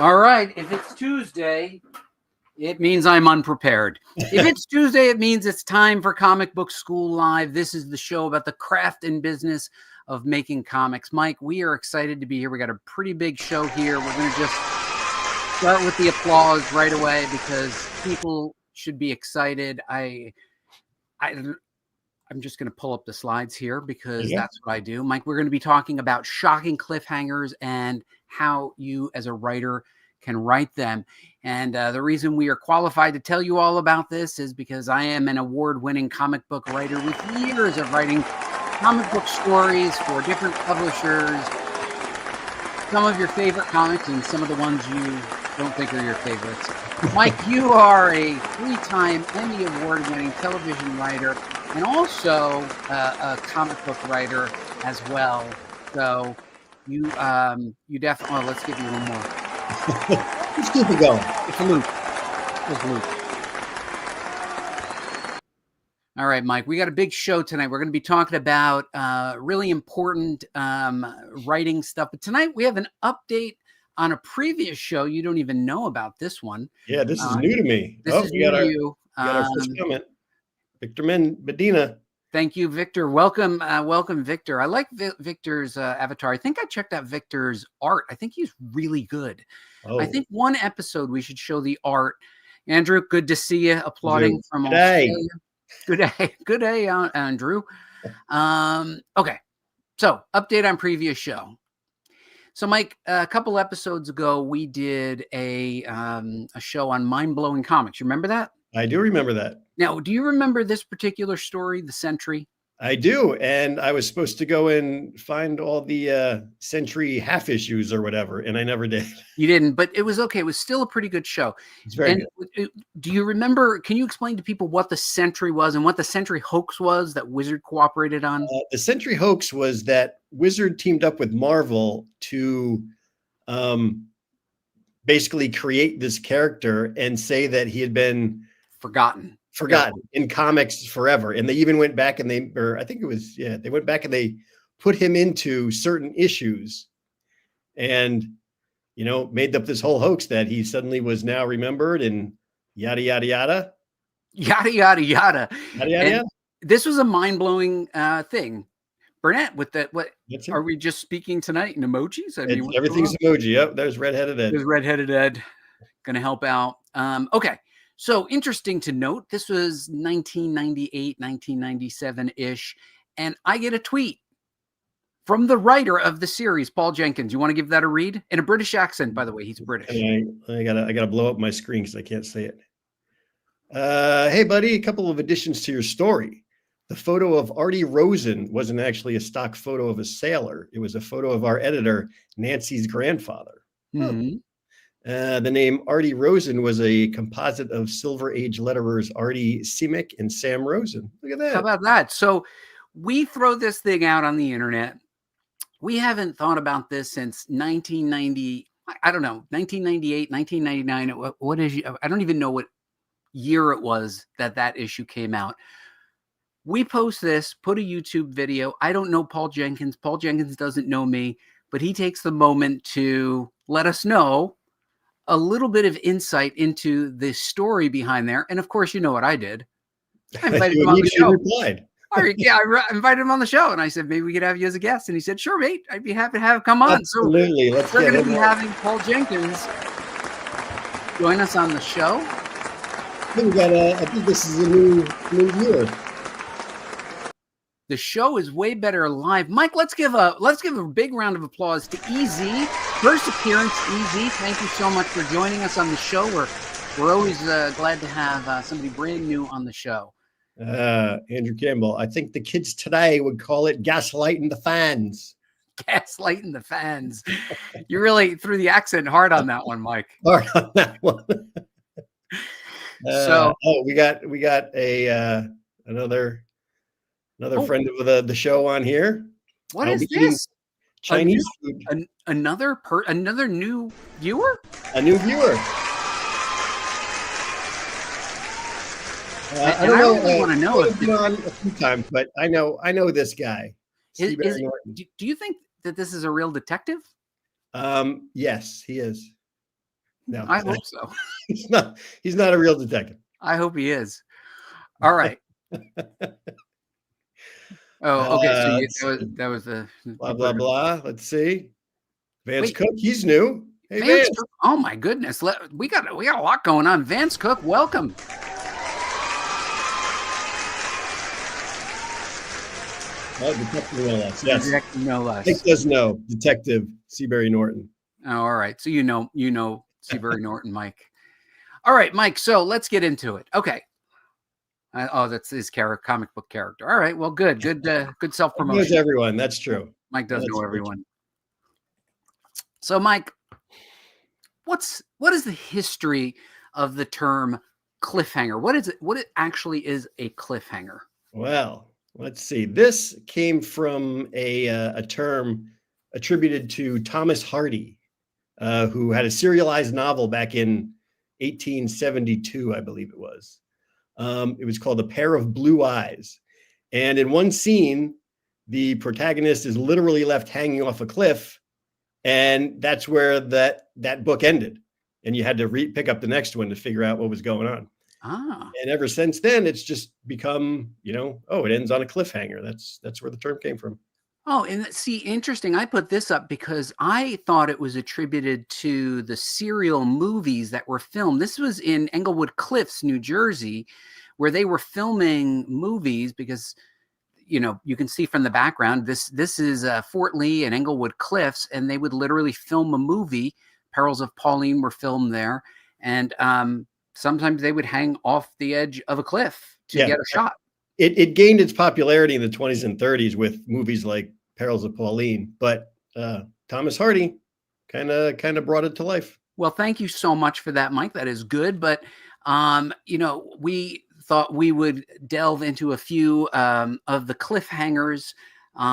All right. If it's Tuesday, it means I'm unprepared. If it's Tuesday, it means it's time for Comic Book School Live. This is the show about the craft and business of making comics. Mike, we are excited to be here. We got a pretty big show here. We're going to just start with the applause right away because people should be excited. I'm just going to pull up the slides here because that's what I do. Mike, we're going to be talking about shocking cliffhangers and how you as a writer can write them. And the reason we are qualified to tell you all about this is because I am an award-winning comic book writer with years of writing comic book stories for different publishers, some of your favorite comics and some of the ones you don't think are your favorites. Mike, you are a three-time Emmy Award-winning television writer and also a comic book writer as well. So you definitely, let's give you one more. Let's keep it going. It's a loop. It's a loop. All right, Mike, we got a big show tonight. We're going to be talking about really important writing stuff. But tonight we have an update on a previous show. You don't even know about this one. Yeah, this is new to me. This is new to you. We got our first comment. Victor Medina. Thank you, Victor. Welcome, Victor. I like Victor's avatar. I think I checked out Victor's art. I think he's really good. Oh. I think one episode we should show the art. Andru, good to see you. Applauding from Australia. Good day, Andru. Okay, so update on previous show. So, Mike, a couple episodes ago, we did a show on mind-blowing comics. You remember that? I do remember that. Now, do you remember this particular story, the Sentry? I do, and I was supposed to go and find all the Sentry half issues or whatever, and I never did. You didn't, but it was okay. It was still a pretty good show. It's very good. Do you remember, can you explain to people what the Sentry was and what the Sentry hoax was that Wizard cooperated on? The Sentry hoax was that Wizard teamed up with Marvel to basically create this character and say that he had been forgotten in comics forever. And they even went back and they went back and they put him into certain issues and, made up this whole hoax that he suddenly was now remembered and yada, yada, yada. Yada, yada, yada. Yada, yada, yada. This was a mind-blowing thing. Burnett, with that, what are we just speaking tonight in emojis? I mean, everything's emoji. Yep, there's redheaded Ed. There's redheaded Ed. Gonna help out. Okay. So interesting to note, this was 1998, 1997-ish, and I get a tweet from the writer of the series, Paul Jenkins. You want to give that a read? In a British accent, by the way. He's British. I gotta blow up my screen because I can't say it. Hey, buddy, a couple of additions to your story. The photo of Artie Rosen wasn't actually a stock photo of a sailor. It was a photo of our editor, Nancy's grandfather. Mm-hmm. The name Artie Rosen was a composite of Silver Age letterers Artie Simic and Sam Rosen. Look at that. How about that? So we throw this thing out on the internet. We haven't thought about this since 1990. I don't know, 1998, 1999. What is? I don't even know what year it was that issue came out. We post this, put a YouTube video. I don't know Paul Jenkins. Paul Jenkins doesn't know me, but he takes the moment to let us know a little bit of insight into the story behind there. And of course, you know what I did. I invited him on the show. I invited him on the show and I said, maybe we could have you as a guest. And he said, sure, mate, I'd be happy to have him come on. Absolutely. So we're going to be having Paul Jenkins join us on the show. I think this is a new viewer. The show is way better live. Mike, let's give a big round of applause to EZ. First appearance, EZ. Thank you so much for joining us on the show. We're always glad to have somebody brand new on the show. Andrew Campbell, I think the kids today would call it gaslighting the fans. Gaslighting the fans. You really threw the accent hard on that one, Mike. Hard on that one. We got another friend of the show on here. What is this? Chinese food. Another new viewer? A new viewer. I don't know. Really want to know if been on a few times, but I know this guy. Do you think that this is a real detective? Yes, he is. No, I hope so. He's not a real detective. I hope he is. All right. Oh, okay. So that was the blah blah blah. Let's see. Vance wait. Cook, he's new. Hey, Vance Vance. Cook. Oh my goodness. We got a lot going on. Vance Cook, welcome. Oh, Detective no less. Yes. Detective no less. Nick does know Detective Seabury Norton. Oh, all right. So you know Seabury Norton, Mike. All right, Mike. So let's get into it. Okay. That's his comic book character. All right. Well, good self-promotion. Knows everyone. That's true. Mike does know everyone. So, Mike, what is the history of the term cliffhanger? What is it? What it actually is a cliffhanger? Well, let's see. This came from a term attributed to Thomas Hardy, who had a serialized novel back in 1872, I believe it was. It was called A Pair of Blue Eyes. And in one scene, the protagonist is literally left hanging off a cliff. And that's where that book ended. And you had to pick up the next one to figure out what was going on. And ever since then, it's just become, it ends on a cliffhanger. That's where the term came from. Oh, and see, interesting. I put this up because I thought it was attributed to the serial movies that were filmed. This was in Englewood Cliffs, New Jersey, where they were filming movies because, you can see from the background, this is Fort Lee and Englewood Cliffs, and they would literally film a movie. Perils of Pauline were filmed there. And sometimes they would hang off the edge of a cliff to get a shot. It gained its popularity in the 20s and 30s with movies like Perils of Pauline, but Thomas Hardy kind of brought it to life. Well, thank you so much for that, Mike. That is good. But, we thought we would delve into a few of the cliffhangers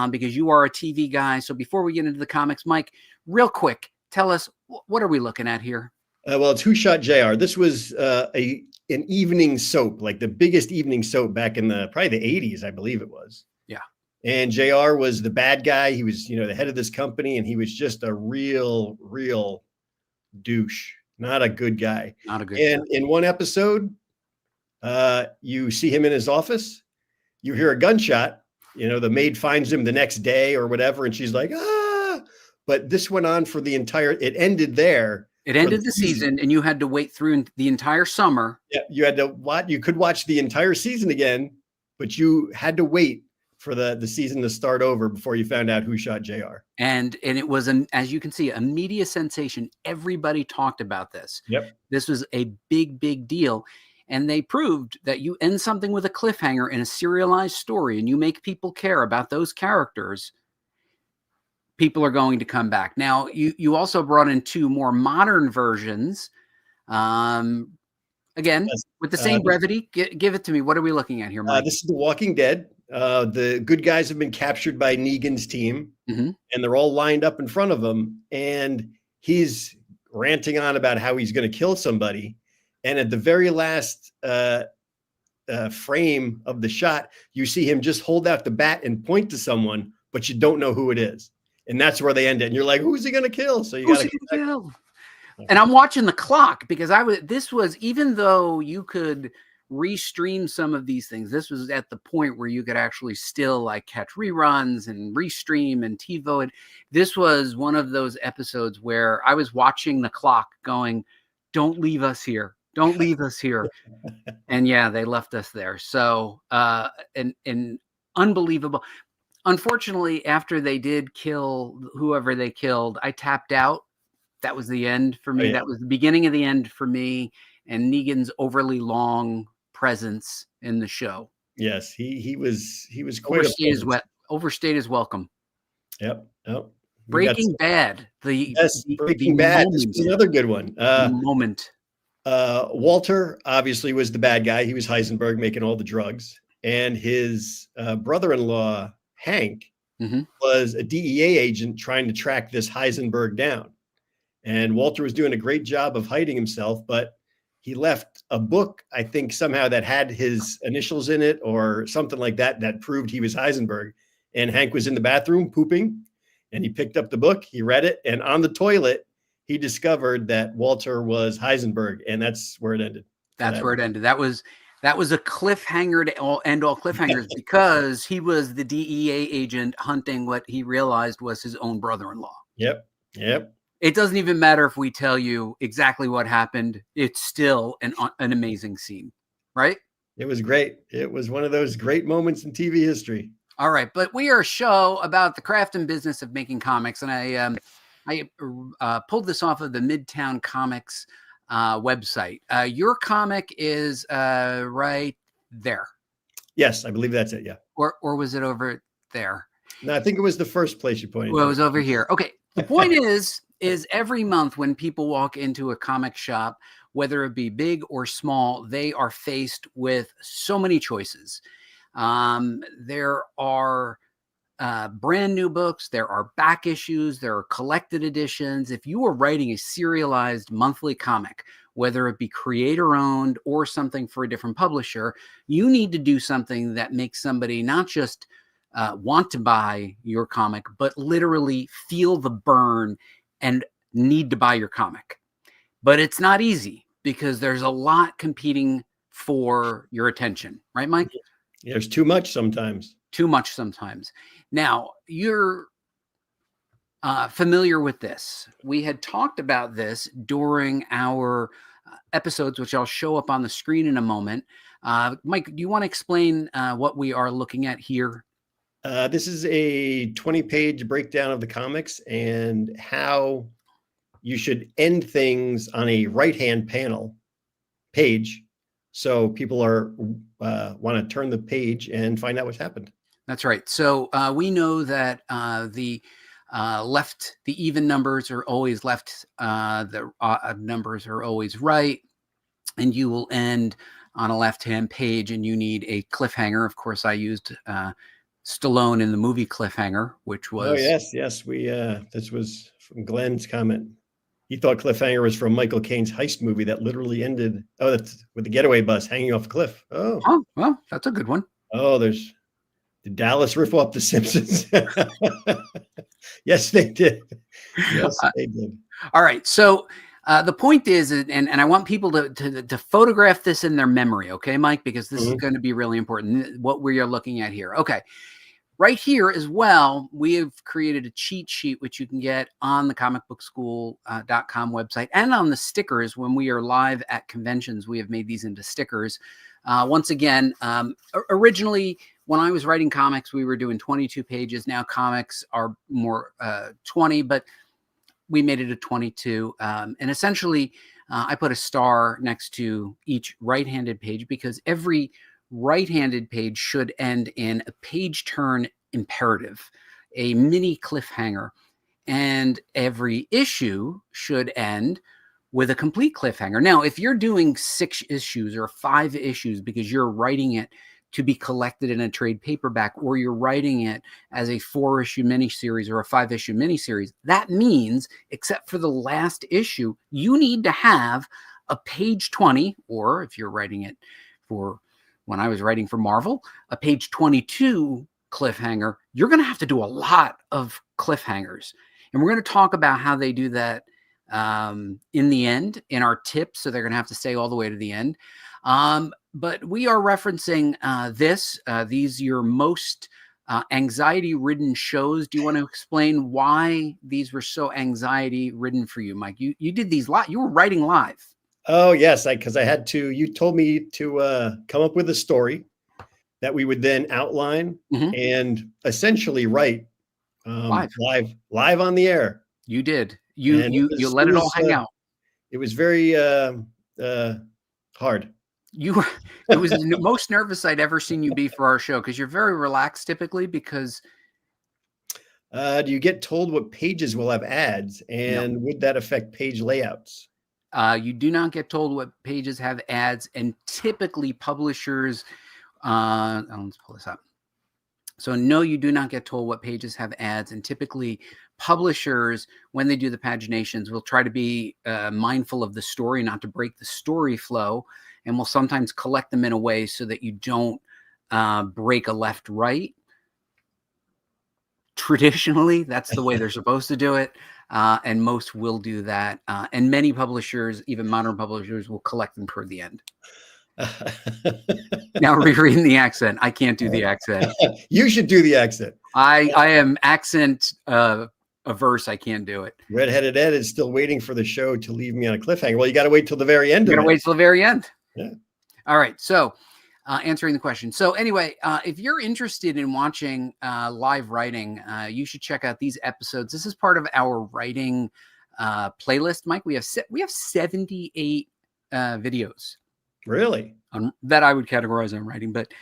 because you are a TV guy. So before we get into the comics, Mike, real quick, tell us, what are we looking at here? Well, it's Who Shot J.R. This was an evening soap, like the biggest evening soap back in probably the 80s, I believe it was. Yeah. And JR was the bad guy. He was, the head of this company, and he was just a real douche. Not a good guy. Not a good guy. In one episode, you see him in his office. You hear a gunshot. The maid finds him the next day or whatever, and she's like, ah. But this went on for it ended there. It ended the season, and you had to wait through the entire summer. Yeah, you had to watch. You could watch the entire season again, but you had to wait for the season to start over before you found out who shot JR. And it was, as you can see, a media sensation. Everybody talked about this. Yep. This was a big deal. And they proved that you end something with a cliffhanger in a serialized story and you make people care about those characters, people are going to come back. Now, you also brought in two more modern versions. Again, yes. With the same brevity, give it to me. What are we looking at here, Mike? This is The Walking Dead. The good guys have been captured by Negan's team, and they're all lined up in front of him. And he's ranting on about how he's going to kill somebody. And at the very last frame of the shot, you see him just hold out the bat and point to someone, but you don't know who it is. And that's where they end it. And you're like, who's he going to kill? So you got to kill. And I'm watching the clock because this was, even though you could restream some of these things, this was at the point where you could actually still like catch reruns and restream and TiVo. And this was one of those episodes where I was watching the clock going, don't leave us here. Don't leave us here. And yeah, they left us there. So, and unbelievable. Unfortunately, after they did kill whoever they killed, I tapped out. That was the end for me. Oh, yeah. That was the beginning of the end for me. And Negan's overly long presence in the show. Yes, he was quite overstayed his welcome. Yep. Breaking Bad. Breaking Bad. This is another good one. Moment. Walter obviously was the bad guy. He was Heisenberg making all the drugs, and his brother-in-law Hank was a DEA agent trying to track this Heisenberg down. And Walter was doing a great job of hiding himself, but he left a book, I think somehow, that had his initials in it or something like that, that proved he was Heisenberg. And Hank was in the bathroom pooping, and he picked up the book, he read it, and on the toilet, he discovered that Walter was Heisenberg, and that's where it ended. That's where it ended. That was a cliffhanger to end all cliffhangers because he was the DEA agent hunting what he realized was his own brother-in-law. Yep. It doesn't even matter if we tell you exactly what happened. It's still an amazing scene, right? It was great. It was one of those great moments in TV history. All right, but we are a show about the craft and business of making comics, and I pulled this off of the Midtown Comics website. Your comic is right there. Yes, I believe that's it. Yeah. Or was it over there? No, I think it was the first place you pointed. Well, it was over here. Okay. The point is every month when people walk into a comic shop, whether it be big or small, they are faced with so many choices. There are brand new books, there are back issues, there are collected editions. If you are writing a serialized monthly comic, whether it be creator owned or something for a different publisher, you need to do something that makes somebody not just want to buy your comic, but literally feel the burn and need to buy your comic. But it's not easy because there's a lot competing for your attention, right, Mike? There's too much sometimes. Too much sometimes. Now, you're familiar with this. We had talked about this during our episodes, which I'll show up on the screen in a moment. Mike, do you want to explain what we are looking at here? This is a 20-page breakdown of the comics and how you should end things on a right-hand page. So people want to turn the page and find out what's happened. That's right. So we know that the even numbers are always left. The odd numbers are always right. And you will end on a left-hand page and you need a cliffhanger. Of course, I used Stallone in the movie Cliffhanger, which was... Oh, yes. This was from Glenn's comment. He thought Cliffhanger was from Michael Caine's heist movie that literally ended. Oh, that's with the getaway bus hanging off a cliff. Oh, well, that's a good one. Oh, did Dallas riff off The Simpsons? Yes, they did. Yes, they did. All right. So the point is, and I want people to photograph this in their memory. Okay, Mike, because this is going to be really important. What we are looking at here. Okay. Right here as well, we have created a cheat sheet, which you can get on the comicbookschool.com website and on the stickers. When we are live at conventions, we have made these into stickers. Once again, originally, when I was writing comics, we were doing 22 pages. Now comics are more 20, but we made it a 22. And essentially, I put a star next to each right-handed page because every right-handed page should end in a page turn imperative, a mini cliffhanger, and every issue should end with a complete cliffhanger. Now, if you're doing 6 issues or 5 issues because you're writing it to be collected in a trade paperback, or you're writing it as a 4-issue miniseries or a 5-issue miniseries, that means, except for the last issue, you need to have a page 20, or if you're writing it for... When I was writing for Marvel, a page 22 cliffhanger, you're going to have to do a lot of cliffhangers. And we're going to talk about how they do that in the end, in our tips. So they're going to have to stay all the way to the end. But we are referencing these your most anxiety-ridden shows. Do you want to explain why these were so anxiety-ridden for you, Mike? You did these live. You were writing live. Oh, yes, because I had to. You told me to come up with a story that we would then outline and essentially write live on the air. You did. You let it all hang out. It was very hard. It was the most nervous I'd ever seen you be for our show because you're very relaxed typically. Because do you get told what pages will have ads, and would that affect page layouts? You do not get told what pages have ads, and typically publishers, let's pull this up. So no, you do not get told what pages have ads, and typically publishers, when they do the paginations, will try to be mindful of the story, not to break the story flow, and will sometimes collect them in a way so that you don't break a left-right. Traditionally, that's the way they're supposed to do it. and most will do that. And many publishers, even modern publishers, will collect them toward the end. Now rereading the accent, I can't do the accent. You should do the accent. I am accent averse. I can't do it. Redheaded Ed is still waiting for the show to leave me on a cliffhanger. Well, you got to wait till the very end. You got to wait till the very end. Yeah. All right. So answering the question. So anyway, if you're interested in watching live writing, you should check out these episodes. This is part of our writing playlist, Mike. We have 78 videos. Really? That I would categorize on writing. But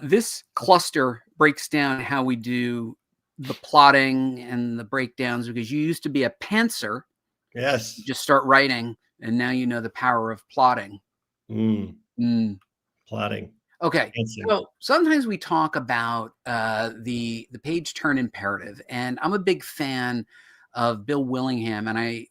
this cluster breaks down how we do the plotting and the breakdowns, because you used to be a pantser. Yes. You just start writing, and now you know the power of plotting. Plotting. Okay. So sometimes we talk about the page turn imperative, and I'm a big fan of Bill Willingham, and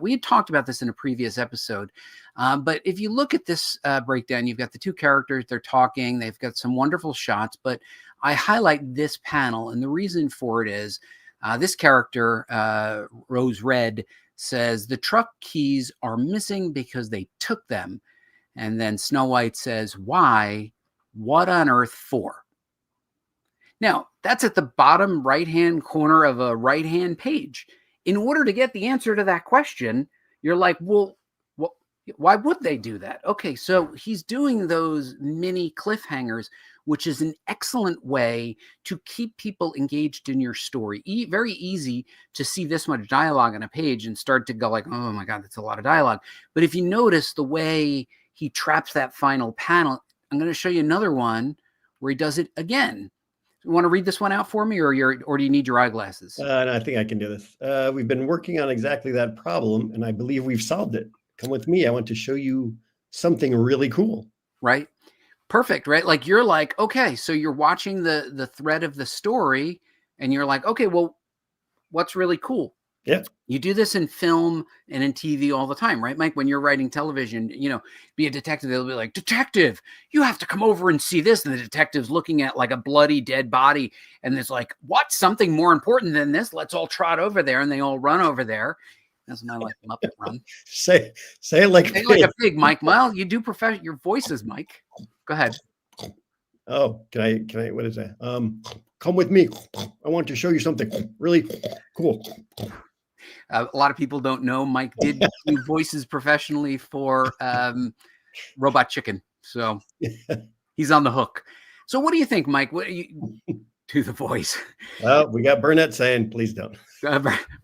we had talked about this in a previous episode. But if you look at this breakdown, you've got the two characters, they're talking, they've got some wonderful shots, but I highlight this panel, and the reason for it is this character, Rose Red, says the truck keys are missing because they took them. And then Snow White says, why? What on earth for? Now, that's at the bottom right-hand corner of a right-hand page. In order to get the answer to that question, you're like, well, why would they do that? Okay, so he's doing those mini cliffhangers, which is an excellent way to keep people engaged in your story. Very easy to see this much dialogue on a page and start to go like, oh my God, that's a lot of dialogue. But if you notice the way he traps that final panel, I'm going to show you another one where he does it again. You want to read this one out for me, or do you need your eyeglasses? No, I think I can do this. We've been working on exactly that problem, and I believe we've solved it. Come with me. I want to show you something really cool. Right. Perfect. Right. Like you're like, okay, so you're watching the thread of the story and you're like, okay, well, what's really cool? Yeah. You do this in film and in TV all the time, right, Mike? When you're writing television, be a detective, they'll be like, detective, you have to come over and see this. And the detective's looking at like a bloody dead body. And it's like, what? Something more important than this? Let's all trot over there. And they all run over there. That's my like Muppet run. Say it like a pig, Mike. Well, you do perfect your voices, Mike. Go ahead. Oh, can I? What is that? Come with me. I want to show you something really cool. A lot of people don't know Mike did do voices professionally for Robot Chicken, so he's on the hook. So, what do you think, Mike? What do you do the voice? Well, we got Burnett saying, "Please don't."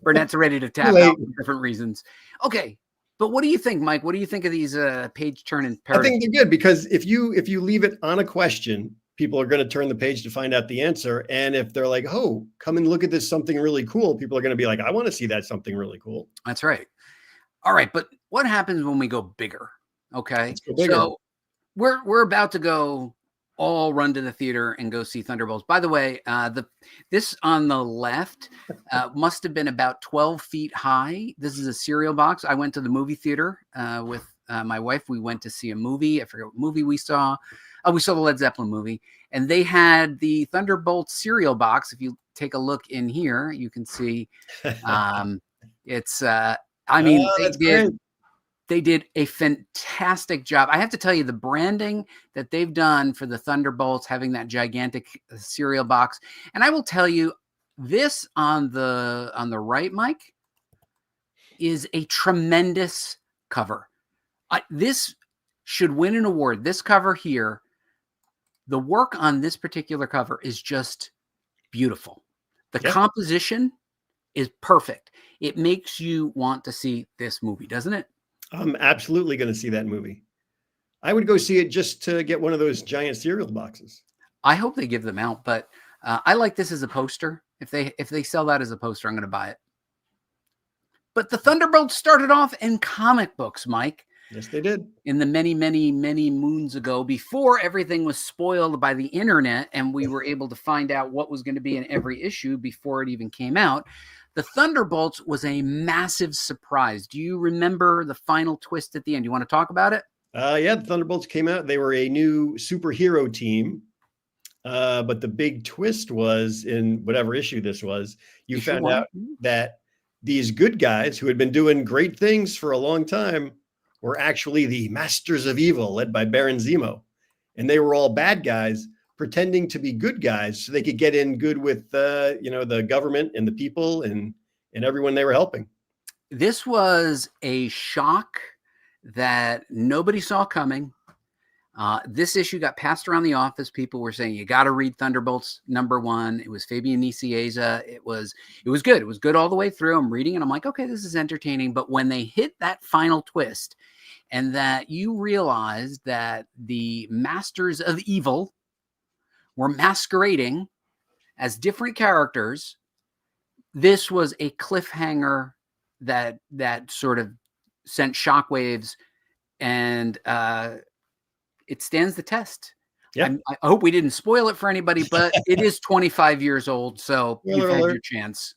Burnett's ready to tap out for different reasons. Okay, but what do you think, Mike? What do you think of these page turn imperatives? I think they're good because if you leave it on a question, people are going to turn the page to find out the answer. And if they're like, "Oh, come and look at this something really cool," people are going to be like, "I want to see that something really cool." That's right. All right, but what happens when we go bigger? Okay, so we're about to go all run to the theater and go see Thunderbolts. By the way, this on the left must have been about 12 feet high. This is a cereal box. I went to the movie theater with my wife. We went to see a movie. I forget what movie we saw. Oh, we saw the Led Zeppelin movie. And they had the Thunderbolts cereal box. If you take a look in here, you can see it's, they did a fantastic job. I have to tell you, the branding that they've done for the Thunderbolts, having that gigantic cereal box. And I will tell you, this on the right, Mike, is a tremendous cover. This should win an award. This cover here, the work on this particular cover is just beautiful. The composition is perfect. It makes you want to see this movie, doesn't it? I'm absolutely going to see that movie. I would go see it just to get one of those giant cereal boxes. I hope they give them out, but I like this as a poster. If they sell that as a poster, I'm going to buy it. But the Thunderbolts started off in comic books, Mike. Yes, they did. In the many, many, many moons ago, before everything was spoiled by the internet and we were able to find out what was going to be in every issue before it even came out. The Thunderbolts was a massive surprise. Do you remember the final twist at the end? You want to talk about it? Yeah, the Thunderbolts came out. They were a new superhero team. But the big twist was in whatever issue this was, you found out that these good guys who had been doing great things for a long time were actually the masters of evil led by Baron Zemo. And they were all bad guys pretending to be good guys so they could get in good with, the government and the people and everyone they were helping. This was a shock that nobody saw coming. This issue got passed around the office. People were saying, you got to read Thunderbolts #1. It was Fabian Nicieza. It was good. It was good all the way through. I'm reading and I'm like, okay, this is entertaining. But when they hit that final twist and that you realized that the masters of evil were masquerading as different characters, this was a cliffhanger that sort of sent shockwaves, and it stands the test. Yeah. I hope we didn't spoil it for anybody, but it is 25 years old, so you've had your chance.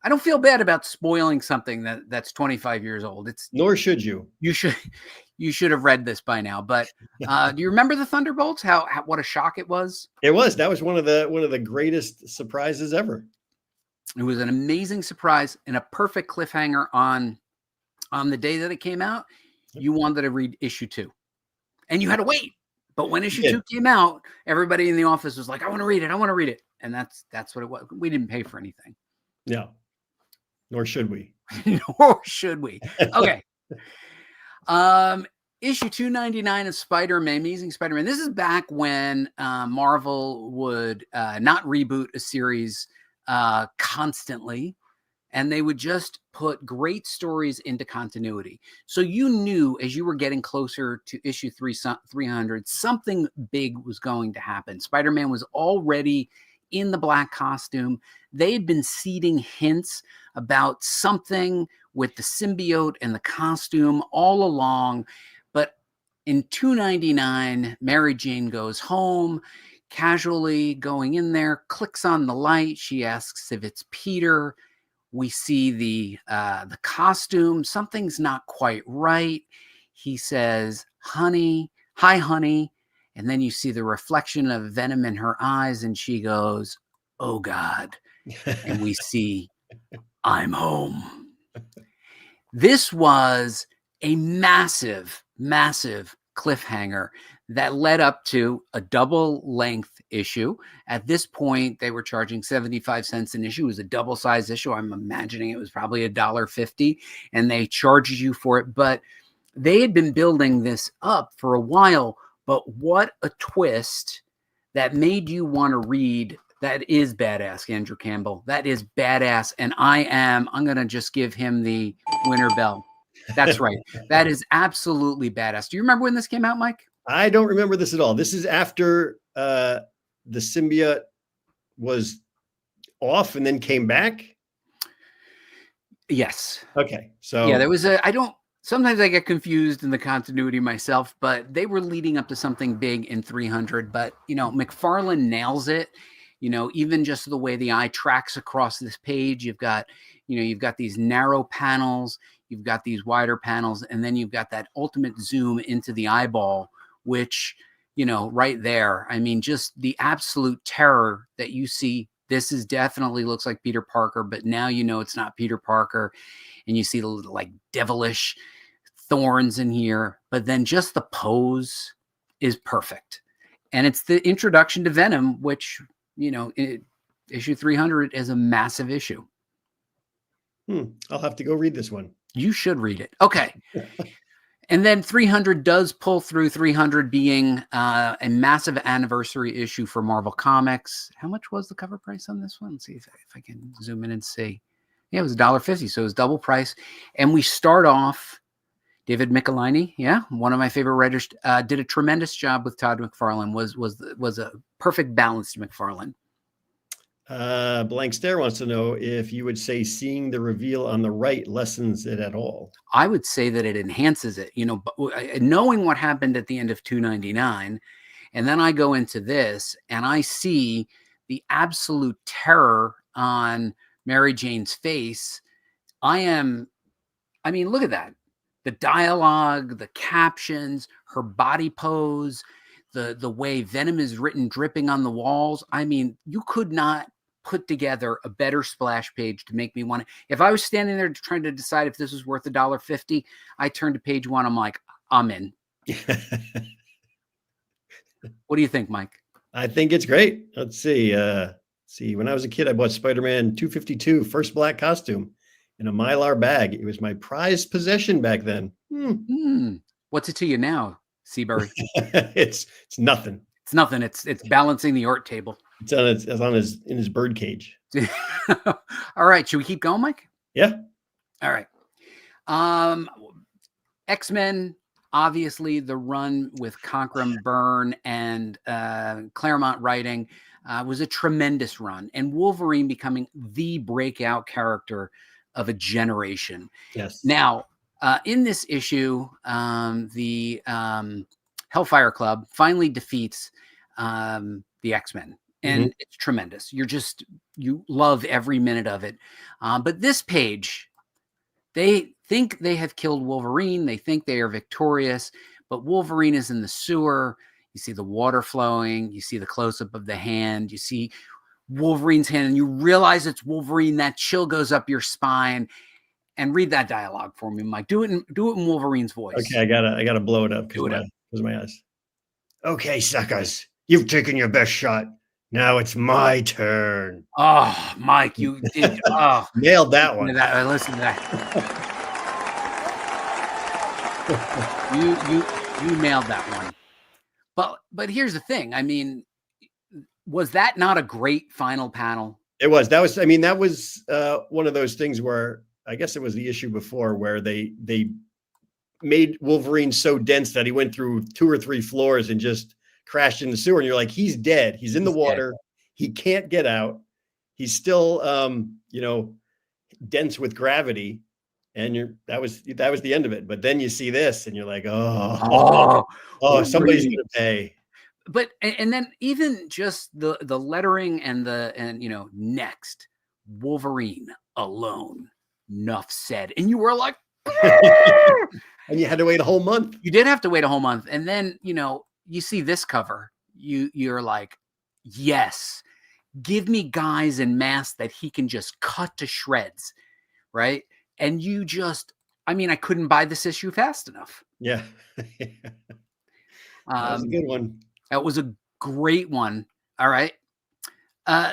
I don't feel bad about spoiling something that's 25 years old. Nor should you. You should have read this by now. But do you remember the Thunderbolts? How what a shock it was? It was. That was one of the greatest surprises ever. It was an amazing surprise and a perfect cliffhanger on the day that it came out. You wanted to read issue 2. And you had to wait. But when issue 2 came out, everybody in the office was like, I want to read it. I want to read it. And that's what it was. We didn't pay for anything. No. Nor should we. Nor should we. Okay. Issue 299 of SpiderMan, Amazing Spider-Man. This is back when Marvel would not reboot a series constantly, and they would just put great stories into continuity. So you knew as you were getting closer to issue 300, something big was going to happen. Spider-Man was already in the black costume. They had been seeding hints about something with the symbiote and the costume all along. But in 299, Mary Jane goes home, casually going in there, clicks on the light. She asks if it's Peter. We see the costume. Something's not quite right. He says, honey, hi, honey. And then you see the reflection of Venom in her eyes, and she goes, oh, God. And we see, I'm home. This was a massive, massive cliffhanger that led up to a double-length issue. At this point, they were charging 75 cents an issue. It was a double-size issue. I'm imagining it was probably $1.50, and they charged you for it. But they had been building this up for a while. But what a twist that made you want to read. That is badass, Andrew Campbell. That is badass. And I'm going to just give him the winner bell. That's right. That is absolutely badass. Do you remember when this came out, Mike? I don't remember this at all. This is after the symbiote was off and then came back. Yes. Okay. So yeah, there was sometimes I get confused in the continuity myself, but they were leading up to something big in 300. But, McFarlane nails it. Even just the way the eye tracks across this page, you've got these narrow panels, you've got these wider panels, and then you've got that ultimate zoom into the eyeball, which, right there, I mean, just the absolute terror that you see. This is definitely looks like Peter Parker, but now it's not Peter Parker, and you see the little, like, devilish thorns in here, but then just the pose is perfect. And it's the introduction to Venom, which, issue 300 is a massive issue. I'll have to go read this one. You should read it. Okay. And then 300 does pull through, 300 being a massive anniversary issue for Marvel Comics. How much was the cover price on this one? Let's see if I can zoom in and see. Yeah, it was $1.50, so it was double price. And we start off, David Michelinie, one of my favorite writers, did a tremendous job with Todd McFarlane, was a perfect balance to McFarlane. Blank Stare wants to know if you would say seeing the reveal on the right lessens it at all. I would say that it enhances it, knowing what happened at the end of 299. And then I go into this and I see the absolute terror on Mary Jane's face. Look at that. The dialogue, the captions, her body pose, the way Venom is written dripping on the walls. I mean, you could not put together a better splash page to make me want to. If I was standing there trying to decide if this was worth $1.50, I turned to page 1. I'm like, I'm in. What do you think, Mike? I think it's great. Let's see. When I was a kid, I bought SpiderMan 252, first black costume, in a Mylar bag. It was my prized possession back then. What's it to you now, Seabury? It's nothing. It's nothing. It's balancing the art table. It's in his bird cage. All right. Should we keep going, Mike? Yeah. All right. X-Men, obviously the run with Conkrum, Byrne, and Claremont writing was a tremendous run, and Wolverine becoming the breakout character of a generation. Yes. Now, in this issue, the Hellfire Club finally defeats the X-Men, and it's tremendous. You love every minute of it. But this page, they think they have killed Wolverine. They think they are victorious, but Wolverine is in the sewer. You see the water flowing. You see the close-up of the hand. You see Wolverine's hand, and you realize it's Wolverine. That chill goes up your spine. And read that dialogue for me, Mike. Do it in Wolverine's voice. Okay, I gotta blow it up because of my eyes. Okay, suckers, you've taken your best shot. Now it's my turn. Oh, Mike, you did. Oh, nailed that one. Listen to that. you nailed that one. But here's the thing. I mean, was that not a great final panel? It was. That was one of those things where I guess it was the issue before where they made Wolverine so dense that he went through 2 or 3 floors and just crashed in the sewer. And you're like, he's dead. He's in the water. Dead. He can't get out. He's still, dense with gravity. And that was the end of it. But then you see this and you're like, oh, somebody's going to pay. But, and then even just the lettering and next Wolverine alone. Enough said. And you were like, and you had to wait a whole month. You did have to wait a whole month. And then, you see this cover, you're like, yes, give me guys in masks that he can just cut to shreds. Right. And I couldn't buy this issue fast enough. Yeah. That was a good one. That was a great one. All right.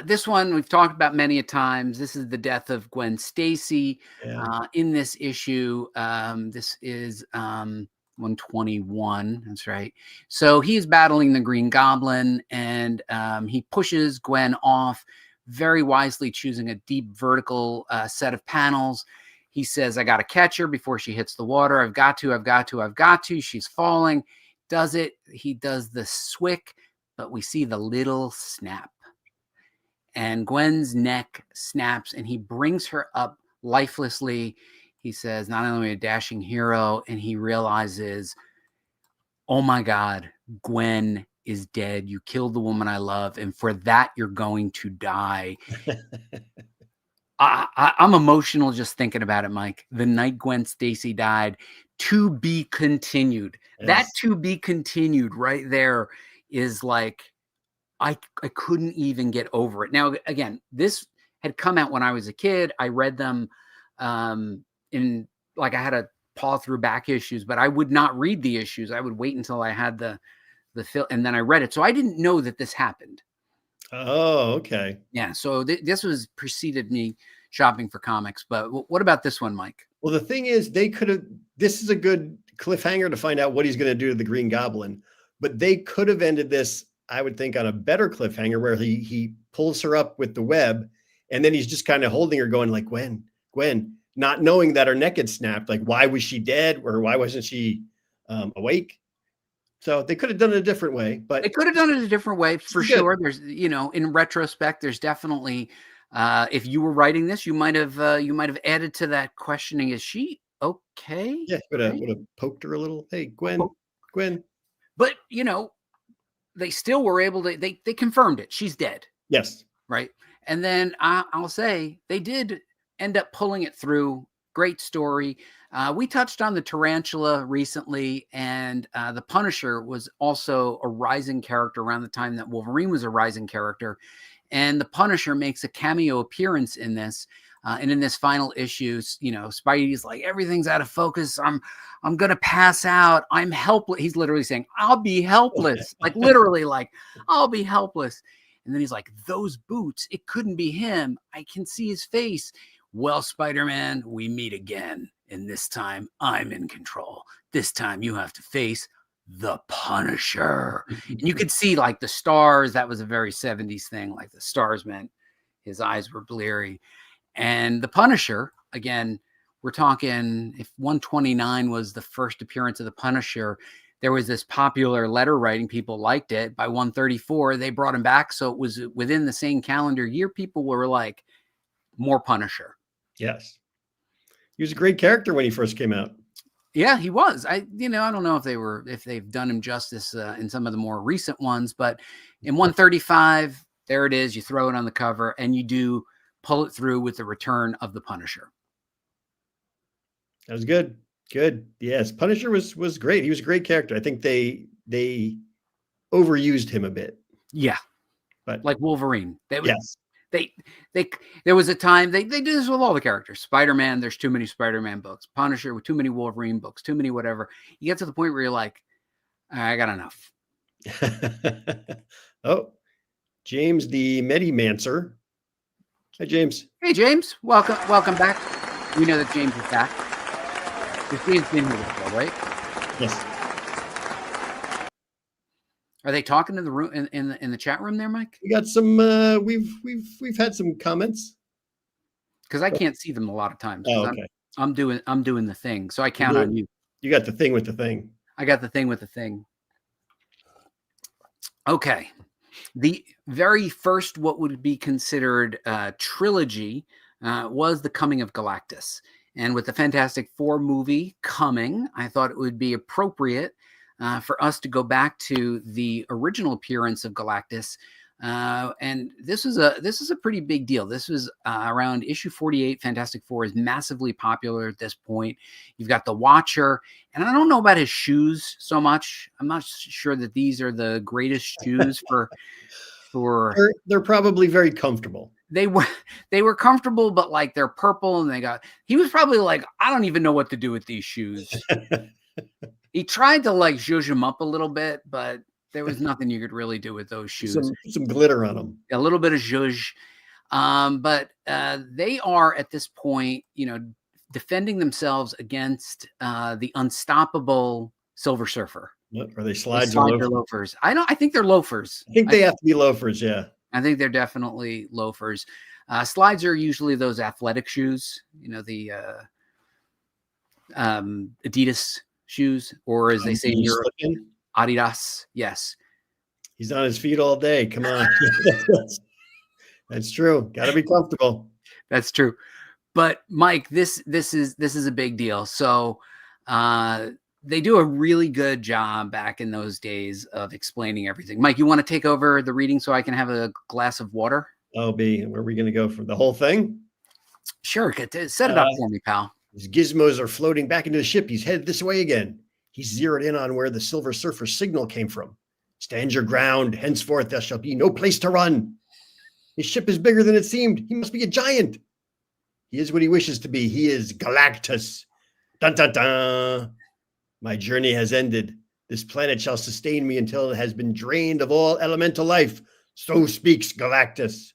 This one we've talked about many a times. This is the death of Gwen Stacy. Yeah. In this issue. This is 121. That's right. So he's battling the Green Goblin, and he pushes Gwen off, very wisely choosing a deep vertical set of panels. He says, I got to catch her before she hits the water. I've got to. She's falling. Does it. He does the swick, but we see the little snap. And Gwen's neck snaps, and he brings her up lifelessly. He says, not only a dashing hero, and he realizes, oh my God, Gwen is dead. You killed the woman I love, and for that, you're going to die. I'm emotional just thinking about it, Mike. The night Gwen Stacy died, to be continued. Yes. That to be continued right there is like, I couldn't even get over it. Now, again, this had come out when I was a kid. I read them I had to paw through back issues, but I would not read the issues. I would wait until I had the film, and then I read it. So I didn't know that this happened. Oh, okay. Yeah. So this preceded me shopping for comics. But what about this one, Mike? Well, the thing is, this is a good cliffhanger to find out what he's going to do to the Green Goblin, but they could have ended this, I would think, on a better cliffhanger where he pulls her up with the web, and then he's just kind of holding her going like, Gwen, not knowing that her neck had snapped. Like, why was she dead, or why wasn't she awake? So they could have done it a different way, but they could have done it a different way for sure. There's, in retrospect, there's definitely, if you were writing this, you might have added to that questioning. Is she okay? Yeah. Would have poked her a little. Hey, Gwen. But they still were able to, they confirmed it. She's dead. Yes. Right. And then I'll say they did end up pulling it through. Great story. We touched on the Tarantula recently, and the Punisher was also a rising character around the time that Wolverine was a rising character. And the Punisher makes a cameo appearance in this. And in this final issue, you know, Spidey's like, everything's out of focus. I'm gonna pass out. I'm helpless. He's literally saying, I'll be helpless. Like literally, like, I'll be helpless. And then he's like, those boots, it couldn't be him. I can see his face. Well, Spider-Man, we meet again. And this time I'm in control. This time you have to face the Punisher. And you could see like the stars. That was a very 70s thing. Like the stars meant his eyes were bleary. And the Punisher, again, we're talking, if 129 was the first appearance of the Punisher, there was this popular letter writing. People liked it. By 134, they brought him back. So it was within the same calendar year. People were like, more Punisher. Yes. He was a great character when he first came out. Yeah, he was. I don't know if they've done him justice in some of the more recent ones, but in 135, there it is. You throw it on the cover and you do pull it through with the return of the Punisher. That was good. Good. Yes. Punisher was great. He was a great character. I think they overused him a bit. Yeah. But like Wolverine. Yes. There was a time they do this with all the characters. Spider-Man, there's too many Spider-Man books. Punisher with too many Wolverine books, too many whatever. You get to the point where you're like, I got enough. Oh, James the Medimancer. Hi, James. Hey, James. Welcome back. We know that James is back. This James been here before, right? Yes. Are they talking in the room in the chat room there, Mike? We got some. We've had some comments because I can't see them a lot of times. Oh, okay. I'm doing the thing, so I count on you. You got the thing with the thing. I got the thing with the thing. Okay, the very first what would be considered trilogy was the coming of Galactus, and with the Fantastic Four movie coming, I thought it would be appropriate for us to go back to the original appearance of Galactus. And this is a pretty big deal. This was around issue 48. Fantastic Four is massively popular at this point. You've got the Watcher, and I don't know about his shoes so much. I'm not sure that these are the greatest shoes for. They're probably very comfortable. They were comfortable, but like they're purple, and he was probably like, I don't even know what to do with these shoes. He tried to like zhuzh them up a little bit, but there was nothing you could really do with those shoes. Some glitter on them. A little bit of zhuzh. But they are at this point, defending themselves against the unstoppable Silver Surfer. Are they slides or loafers? I think they're loafers. I think they have to be loafers, yeah. I think they're definitely loafers. Slides are usually those athletic shoes, the Adidas shoes, or as they say in Europe, Adidas. Yes. He's on his feet all day. Come on. That's true. Got to be comfortable. That's true. But Mike, this is a big deal. So they do a really good job back in those days of explaining everything. Mike, you want to take over the reading so I can have a glass of water? Oh, B, where are we going to go for the whole thing? Sure. Set it up for me, pal. His gizmos are floating back into the ship. He's headed this way again. He's zeroed in on where the Silver Surfer signal came from. Stand your ground. Henceforth, there shall be no place to run. His ship is bigger than it seemed. He must be a giant. He is what he wishes to be. He is Galactus. Dun, dun, dun. My journey has ended. This planet shall sustain me until it has been drained of all elemental life. So speaks Galactus.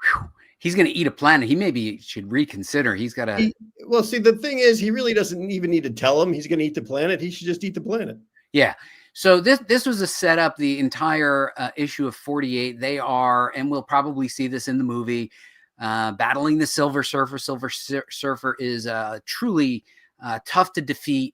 Whew. He's going to eat a planet. He maybe should reconsider. He's got to. Well, see, the thing is, he really doesn't even need to tell him he's going to eat the planet. He should just eat the planet. Yeah. So this was a setup. The entire issue of 48. They are, and we'll probably see this in the movie, battling the Silver Surfer. Silver Surfer is truly tough to defeat,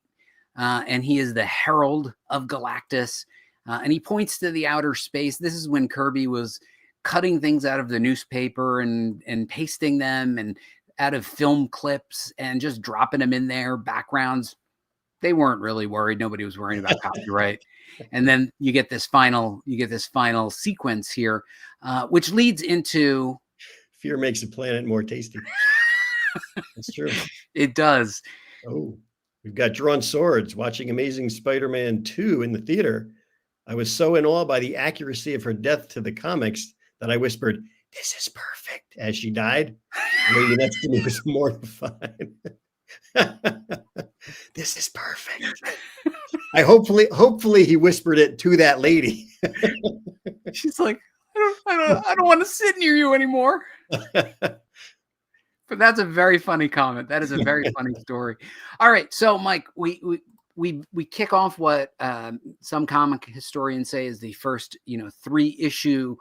and he is the herald of Galactus. And he points to the outer space. This is when Kirby was cutting things out of the newspaper and pasting them and out of film clips and just dropping them in there, backgrounds. They weren't really worried. Nobody was worrying about copyright. And then you get this final sequence here, which leads into fear makes the planet more tasty. That's true. It does. Oh, we've got drawn swords. Watching Amazing Spider-Man 2 in the theater, I was so in awe by the accuracy of her death to the comics that I whispered, "This is perfect," as she died. The lady next to me was mortified. This is perfect. Hopefully he whispered it to that lady. She's like, I don't want to sit near you anymore. But that's a very funny comment. That is a very funny story. All right, so Mike, we kick off what some comic historians say is the first 3-issue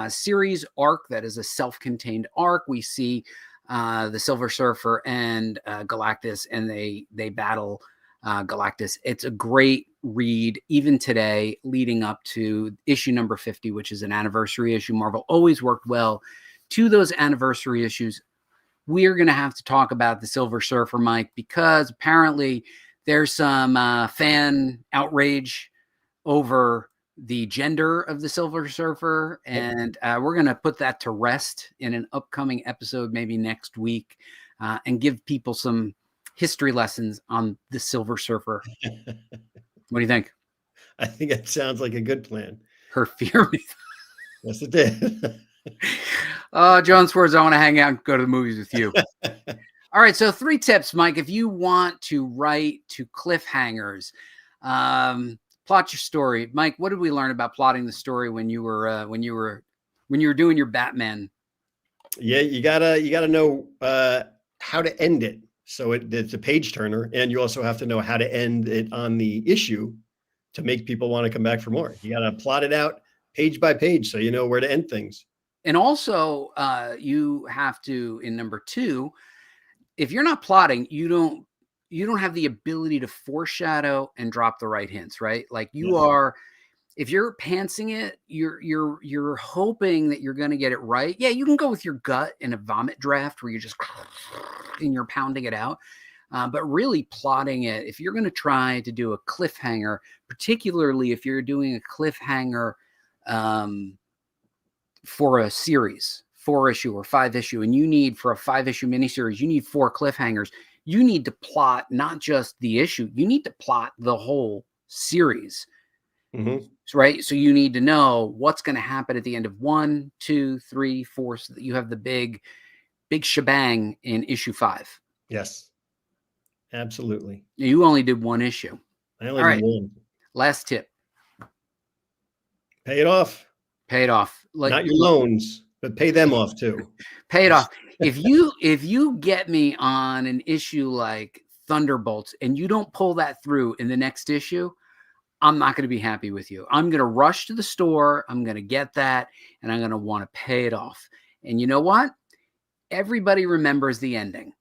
series arc that is a self-contained arc. We see the Silver Surfer and Galactus, and they battle Galactus. It's a great read even today, leading up to issue number 50, which is an anniversary issue. Marvel always worked well to those anniversary issues. We're going to have to talk about the Silver Surfer, Mike, because apparently there's some fan outrage over the gender of the Silver Surfer, and we're going to put that to rest in an upcoming episode, maybe next week, and give people some history lessons on the Silver Surfer. What do you think? I think it sounds like a good plan. Her fear. Yes, it did. John Swords, I want to hang out and go to the movies with you. All right, so 3 tips, Mike. If you want to write to cliffhangers, plot your story. Mike, what did we learn about plotting the story when you were doing your Batman? Yeah, you gotta know how to end it. So it's a page turner, and you also have to know how to end it on the issue to make people want to come back for more. You got to plot it out page by page so you know where to end things. And also, you have to, in number 2, if you're not plotting, you don't have the ability to foreshadow and drop the right hints, right? Like you are, if you're pantsing it, you're hoping that you're going to get it right. Yeah, you can go with your gut in a vomit draft where you're just and you're pounding it out. But really plotting it, if you're going to try to do a cliffhanger, particularly if you're doing a cliffhanger for a series, 4-issue or 5-issue, and you need, for a 5-issue miniseries, you need 4 cliffhangers. You need to plot not just the issue, you need to plot the whole series. Mm-hmm. Right? So you need to know what's going to happen at the end of 1, 2, 3, 4, so that you have the big shebang in issue 5. Yes, absolutely. You only did 1 issue. I only did 1. Last tip. Pay it off. Pay it off. Not your loans, but pay them off too. Pay it off. If you get me on an issue like Thunderbolts and you don't pull that through in the next issue, I'm not going to be happy with you. I'm going to rush to the store. I'm going to get that, and I'm going to want to pay it off. And you know what? Everybody remembers the ending.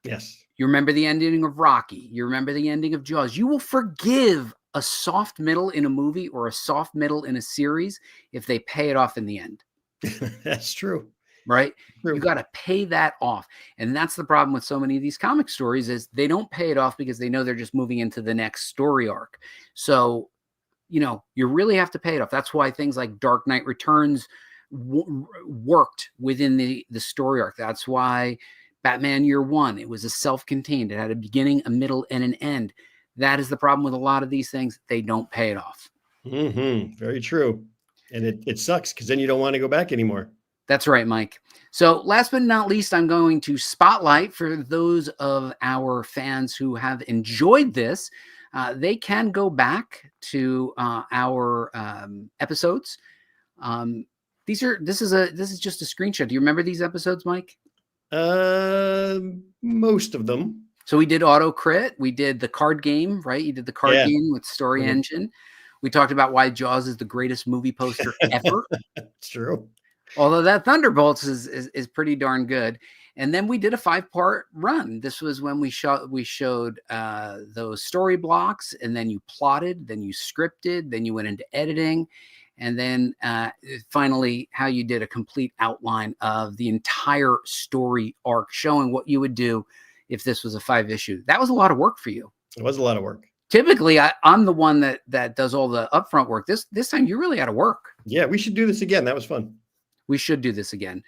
Yes. You remember the ending of Rocky. You remember the ending of Jaws. You will forgive a soft middle in a movie or a soft middle in a series if they pay it off in the end. That's true. Right? True. You got to pay that off. And that's the problem with so many of these comic stories is they don't pay it off because they know they're just moving into the next story arc. So, you really have to pay it off. That's why things like Dark Knight Returns worked within the story arc. That's why Batman Year One, it was a self-contained. It had a beginning, a middle, and an end. That is the problem with a lot of these things. They don't pay it off. Mm-hmm. Very true. And it sucks because then you don't want to go back anymore. That's right, Mike. So last but not least, I'm going to spotlight for those of our fans who have enjoyed this. They can go back to our episodes. This is just a screenshot. Do you remember these episodes, Mike? Most of them. So we did Auto Crit. We did the card game, right? You did the card game with Story Engine. We talked about why Jaws is the greatest movie poster ever. It's true. Although that Thunderbolts is pretty darn good. And then we did a 5-part run. This was when we showed those story blocks, and then you plotted, then you scripted, then you went into editing, and then finally how you did a complete outline of the entire story arc, showing what you would do if this was a 5-issue. That was a lot of work for you. It was a lot of work. Typically, I'm the one that does all the upfront work. This time you really had to work. Yeah, we should do this again. That was fun. We should do this again.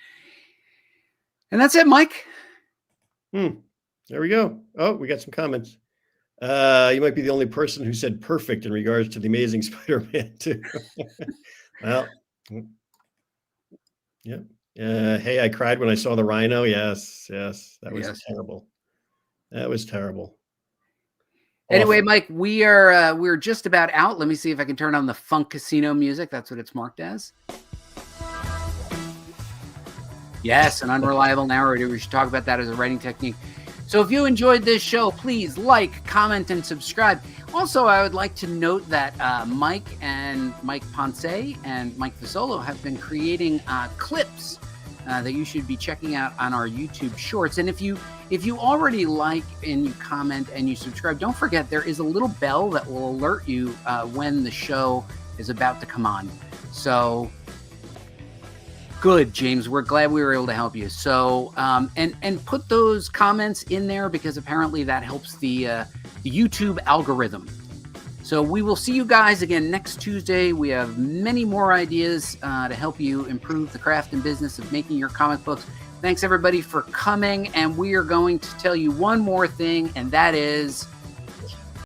And that's it, Mike. There we go. Oh, we got some comments. You might be the only person who said perfect in regards to the Amazing Spider-Man too. Well, yeah. Hey, I cried when I saw the Rhino. Yes, that was terrible. That was terrible. Anyway, Mike, we're just about out. Let me see if I can turn on the Funk Casino music. That's what it's marked as. Yes, an unreliable narrator. We should talk about that as a writing technique. So if you enjoyed this show, please like, comment, and subscribe. Also, I would like to note that Mike Ponce and Mike Fasolo have been creating clips that you should be checking out on our YouTube shorts. And if you already like and you comment and you subscribe, don't forget there is a little bell that will alert you when the show is about to come on. So good, James. We're glad we were able to help you. So and put those comments in there because apparently that helps the YouTube algorithm. So we will see you guys again next Tuesday. We have many more ideas to help you improve the craft and business of making your comic books. Thanks everybody for coming. And we are going to tell you one more thing, and that is